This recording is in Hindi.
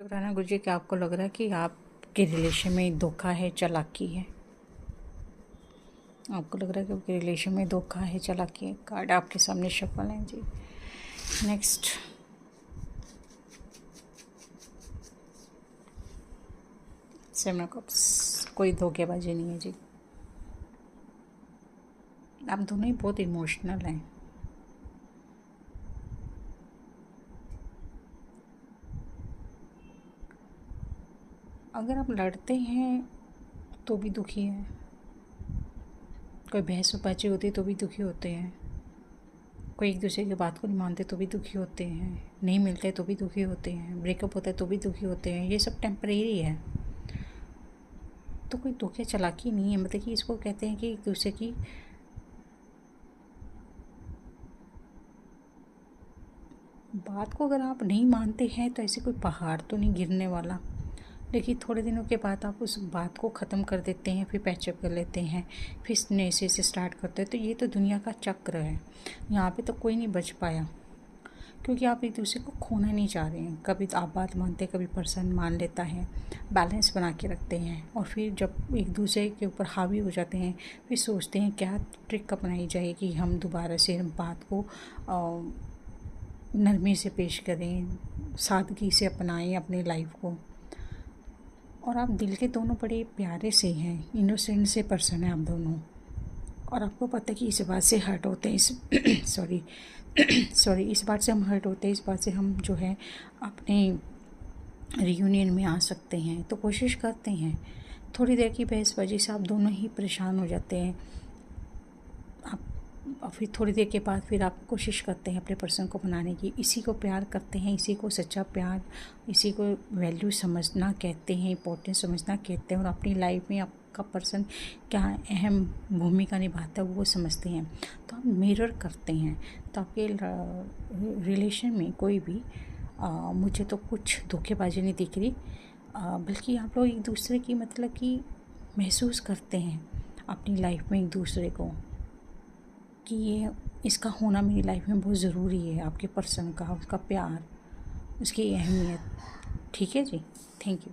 राना गुरुजी, क्या आपको लग रहा है कि आपके रिलेशन में धोखा है, चालाकी है? आपको लग रहा है कि आपके रिलेशन में धोखा है, चालाकी है? कार्ड आपके सामने शफल है जी। Next, seven of cups. कोई धोखेबाजी नहीं है जी। आप दोनों ही बहुत इमोशनल हैं। अगर आप लड़ते हैं तो भी दुखी है, कोई बहसबाजी होती है तो भी दुखी होते हैं, कोई एक दूसरे की बात को नहीं मानते तो भी दुखी होते हैं, नहीं मिलते तो भी दुखी होते हैं, ब्रेकअप होता है तो भी दुखी होते हैं। ये सब टेम्परेरी है, तो कोई धोखे चालाकी नहीं है। मतलब कि इसको कहते हैं कि एक दूसरे की बात को अगर आप नहीं मानते हैं तो ऐसे कोई पहाड़ तो नहीं गिरने वाला, लेकिन थोड़े दिनों के बाद आप उस बात को ख़त्म कर देते हैं, फिर पैचअप कर लेते हैं, फिर नए से स्टार्ट करते हैं। तो ये तो दुनिया का चक्र है, यहाँ पे तो कोई नहीं बच पाया, क्योंकि आप एक दूसरे को खोना नहीं चाह रहे हैं। कभी तो आप बात मानते हैं, कभी पर्सन मान लेता है, बैलेंस बना के रखते हैं, और फिर जब एक दूसरे के ऊपर हावी हो जाते हैं फिर सोचते हैं क्या ट्रिक अपनाई जाए कि हम दोबारा से हम बात को नरमी से पेश करें, सादगी से अपनाएं अपनी लाइफ को। और आप दिल के दोनों बड़े प्यारे से हैं, इनोसेंट से पर्सन हैं आप दोनों, और आपको पता है कि इस बात से हर्ट होते हैं, इस सॉरी इस बात से हम हर्ट होते हैं, इस बात से हम जो है अपने रियूनियन में आ सकते हैं, तो कोशिश करते हैं। थोड़ी देर की बहसबाजी से आप दोनों ही परेशान हो जाते हैं। और फिर थोड़ी देर के बाद फिर आप कोशिश करते हैं अपने पर्सन को बनाने की। इसी को प्यार करते हैं, इसी को सच्चा प्यार, इसी को वैल्यू समझना कहते हैं, इम्पोर्टेंस समझना कहते हैं। और अपनी लाइफ में आपका पर्सन क्या अहम भूमिका निभाता है वो समझते हैं, तो आप मिरर करते हैं। तो आपके रिलेशन में कोई भी मुझे तो कुछ धोखेबाजी नहीं दिख रही, बल्कि आप लोग एक दूसरे की मतलब कि महसूस करते हैं अपनी लाइफ में एक दूसरे को, कि ये इसका होना मेरी लाइफ में बहुत ज़रूरी है। आपके पर्सन का, उसका प्यार, उसकी अहमियत। ठीक है जी, थैंक यू।